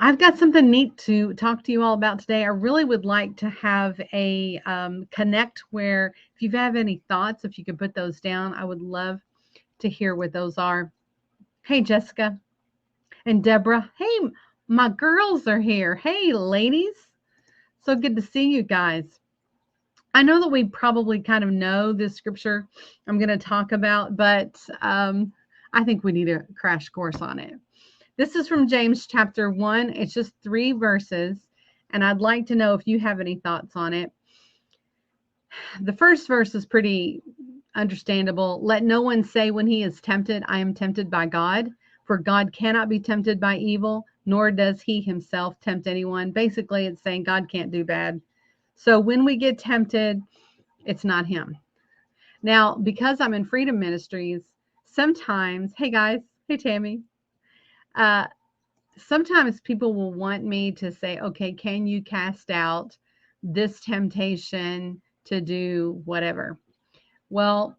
I've got something neat to talk to you all about today. I really would like to have a connect where if you have any thoughts, if you could put those down, I would love to hear what those are. Hey, Jessica and Deborah. Hey, my girls are here. Hey, ladies. So good to see you guys. I know that we probably kind of know this scripture I'm going to talk about, but I think we need a crash course on it. This is from James chapter 1. It's just 3 verses, and I'd like to know if you have any thoughts on it. The first verse is pretty understandable. Let no one say when he is tempted, I am tempted by God, for God cannot be tempted by evil, nor does he himself tempt anyone. Basically, it's saying God can't do bad. So when we get tempted, it's not him. Now, because I'm in Freedom Ministries, sometimes, hey guys, hey Tammy, uh, sometimes people will want me to say, okay, can you cast out this temptation to do whatever? Well,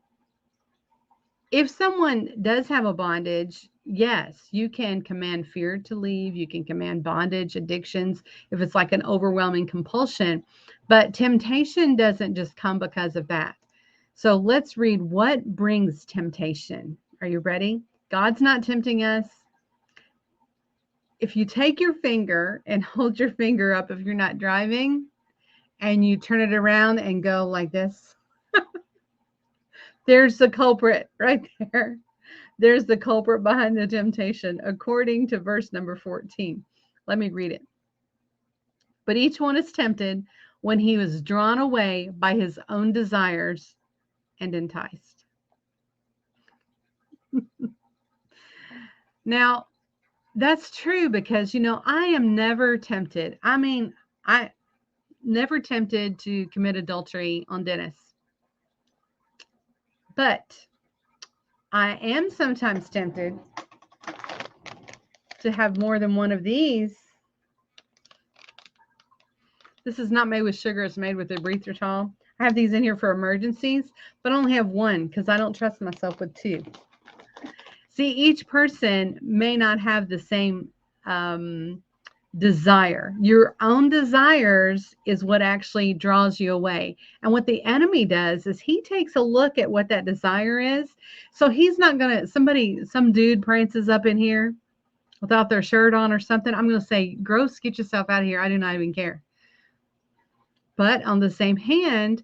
if someone does have a bondage, yes, you can command fear to leave. You can command bondage, addictions, if it's like an overwhelming compulsion. But temptation doesn't just come because of that. So let's read what brings temptation. Are you ready? God's not tempting us. If you take your finger and hold your finger up if you're not driving and you turn it around and go like this, there's the culprit right there. There's the culprit behind the temptation, according to verse number 14. Let me read it. But each one is tempted when he was drawn away by his own desires and enticed. Now, that's true because, I am never tempted. I mean, I never tempted to commit adultery on Dennis. But I am sometimes tempted to have more than one of these. This is not made with sugar. It's made with erythritol. I have these in here for emergencies, but I only have one because I don't trust myself with two. See, each person may not have the same desire. Your own desires is what actually draws you away. And what the enemy does is he takes a look at what that desire is. So he's not going to, some dude prances up in here without their shirt on or something. I'm going to say, gross, get yourself out of here. I do not even care. But on the same hand,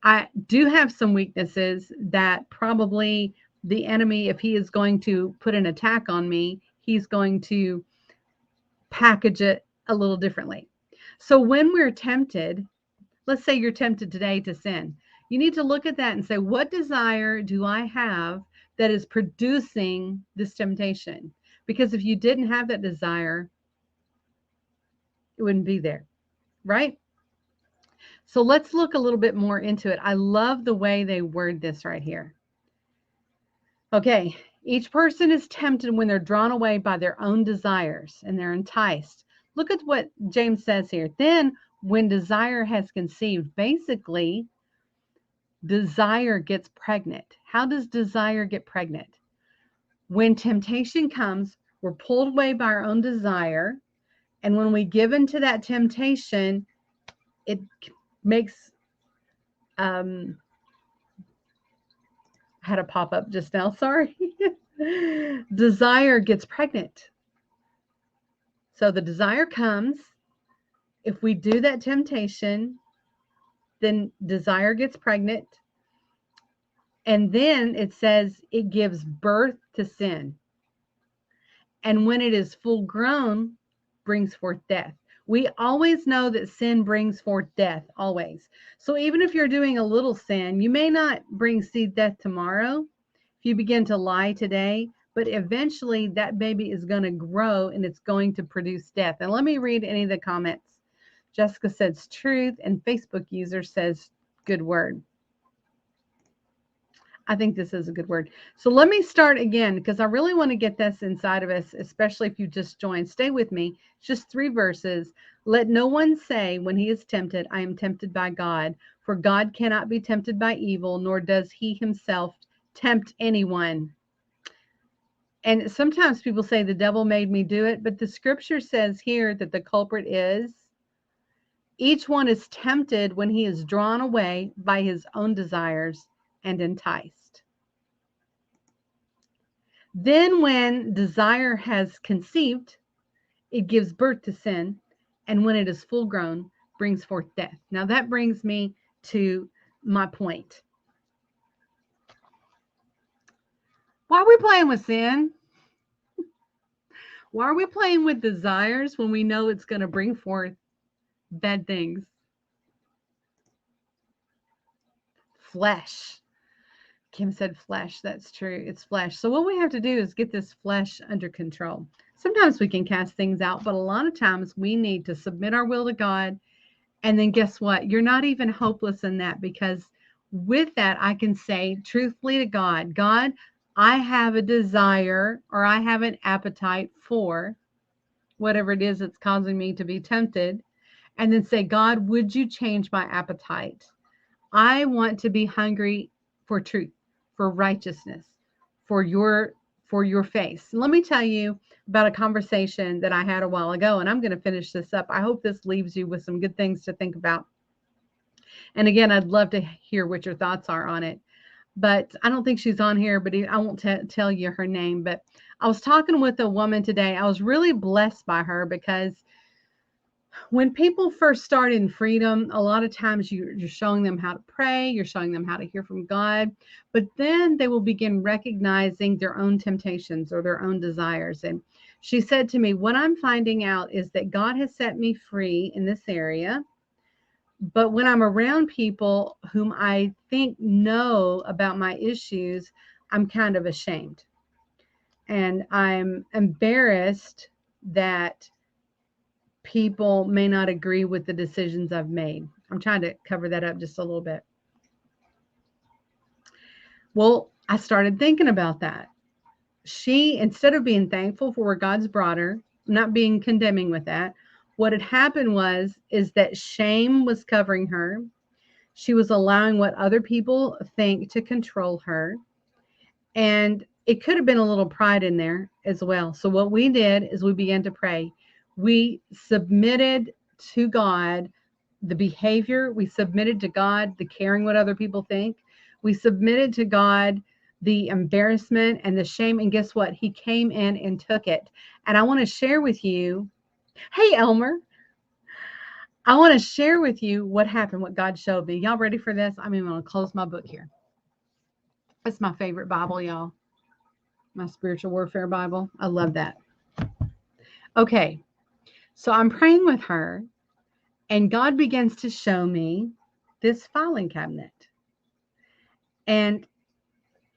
I do have some weaknesses that probably the enemy, if he is going to put an attack on me, he's going to package it a little differently. So when we're tempted, let's say you're tempted today to sin, you need to look at that and say, what desire do I have that is producing this temptation? Because if you didn't have that desire, it wouldn't be there, right? So let's look a little bit more into it. I love the way they word this right here. Okay, each person is tempted when they're drawn away by their own desires and they're enticed. Look at what James says here. Then, when desire has conceived, basically, desire gets pregnant. How does desire get pregnant? When temptation comes, we're pulled away by our own desire. And when we give into that temptation, it makes, I had a pop up just now, sorry. Desire gets pregnant. So the desire comes. If we do that temptation, then desire gets pregnant. And then it says it gives birth to sin. And when it is full grown, brings forth death. We always know that sin brings forth death, always. So even if you're doing a little sin, you may not bring seed death tomorrow if you begin to lie today, but eventually that baby is going to grow and it's going to produce death. And let me read any of the comments. Jessica says truth, and Facebook user says good word. I think this is a good word. So let me start again because I really want to get this inside of us, especially if you just joined. Stay with me. It's just 3 verses. Let no one say when he is tempted, I am tempted by God, for God cannot be tempted by evil, nor does he himself tempt anyone. And sometimes people say the devil made me do it, but the scripture says here that the culprit is each one is tempted when he is drawn away by his own desires and enticed. Then, when desire has conceived, it gives birth to sin, and when it is full grown, brings forth death. Now, that brings me to my point. Why are we playing with sin? Why are we playing with desires when we know it's going to bring forth bad things? Flesh. Kim said flesh. That's true. It's flesh. So what we have to do is get this flesh under control. Sometimes we can cast things out, but a lot of times we need to submit our will to God. And then guess what? You're not even hopeless in that, because with that, I can say truthfully to God, God, I have a desire, or I have an appetite for whatever it is that's causing me to be tempted. And then say, God, would you change my appetite? I want to be hungry for truth, for righteousness, for your face. And let me tell you about a conversation that I had a while ago, and I'm going to finish this up. I hope this leaves you with some good things to think about. And again, I'd love to hear what your thoughts are on it. But I don't think she's on here, but I won't tell you her name. But I was talking with a woman today. I was really blessed by her, because when people first start in freedom, a lot of times you're showing them how to pray, you're showing them how to hear from God, but then they will begin recognizing their own temptations or their own desires. And she said to me, what I'm finding out is that God has set me free in this area, but when I'm around people whom I think know about my issues, I'm kind of ashamed. And I'm embarrassed that people may not agree with the decisions I've made. I'm trying to cover that up just a little bit. Well, I started thinking about that. She, instead of being thankful for where God's brought her, not being condemning with that, what had happened is that shame was covering her. She was allowing what other people think to control her. And it could have been a little pride in there as well. So what we did is we began to pray. We submitted to God the behavior. We submitted to God the caring what other people think. We submitted to God the embarrassment and the shame. And guess what? He came in and took it. And I want to share with you, hey, Elmer, I want to share with you what happened, what God showed me. Y'all ready for this? I'm even going to close my book here. It's my favorite Bible, y'all. My spiritual warfare Bible. I love that. Okay. So I'm praying with her, and God begins to show me this filing cabinet. And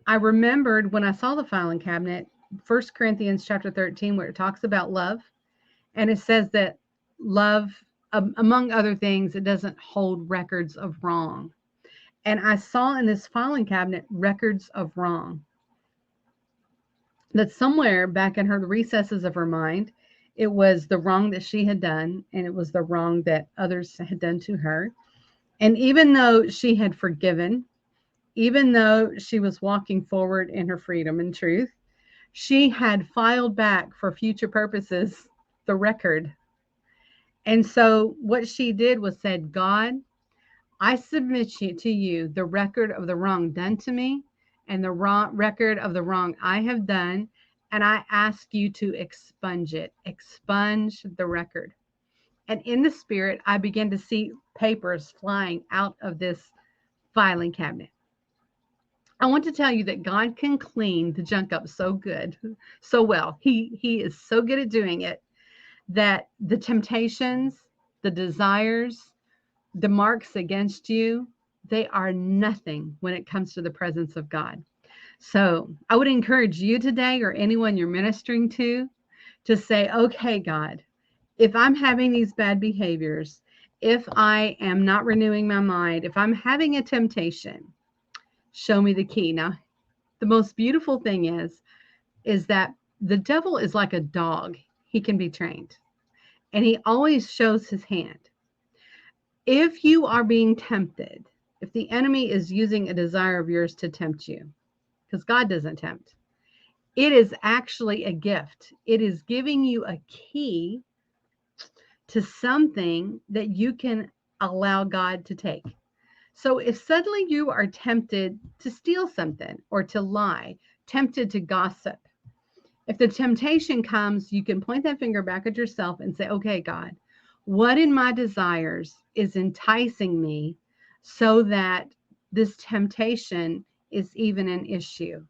I remembered when I saw the filing cabinet, 1 Corinthians chapter 13, where it talks about love. And it says that love, among other things, it doesn't hold records of wrong. And I saw in this filing cabinet records of wrong. That somewhere back in the recesses of her mind, it was the wrong that she had done, and it was the wrong that others had done to her. And even though she had forgiven, even though she was walking forward in her freedom and truth, she had filed back for future purposes the record. And so what she did was said, God, I submit to you the record of the wrong done to me and the record of the wrong I have done. And I ask you to expunge it, expunge the record. And in the spirit, I began to see papers flying out of this filing cabinet. I want to tell you that God can clean the junk up so good, so well. He is so good at doing it, that the temptations, the desires, the marks against you, they are nothing when it comes to the presence of God. So I would encourage you today, or anyone you're ministering to say, okay, God, if I'm having these bad behaviors, if I am not renewing my mind, if I'm having a temptation, show me the key. Now, the most beautiful thing is that the devil is like a dog. He can be trained, and he always shows his hand. If you are being tempted, if the enemy is using a desire of yours to tempt you, because God doesn't tempt. It is actually a gift. It is giving you a key to something that you can allow God to take. So if suddenly you are tempted to steal something or to lie, tempted to gossip, if the temptation comes, you can point that finger back at yourself and say, okay, God, what in my desires is enticing me so that this temptation is even an issue?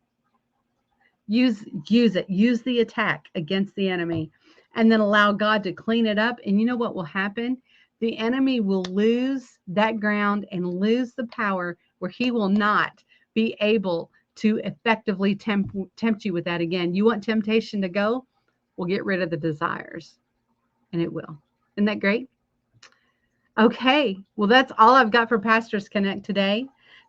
Use it. Use the attack against the enemy, and then allow God to clean it up. And you know what will happen? The enemy will lose that ground and lose the power where he will not be able to effectively tempt you with that again. You want temptation to go? Well, get rid of the desires, and it will. Isn't that great? Okay, well, that's all I've got for Pastors Connect today.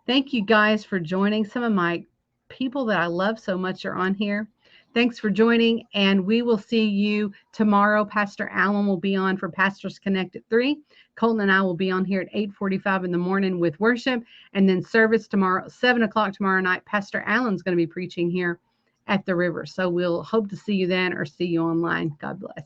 Thank you guys for joining. Some of my people that I love so much are on here. Thanks for joining, and we will see you tomorrow. Pastor Allen will be on for Pastors Connect at 3. Colton and I will be on here at 8:45 in the morning with worship, and then service tomorrow, 7 o'clock tomorrow night. Pastor Allen's going to be preaching here at the river. So we'll hope to see you then or see you online. God bless.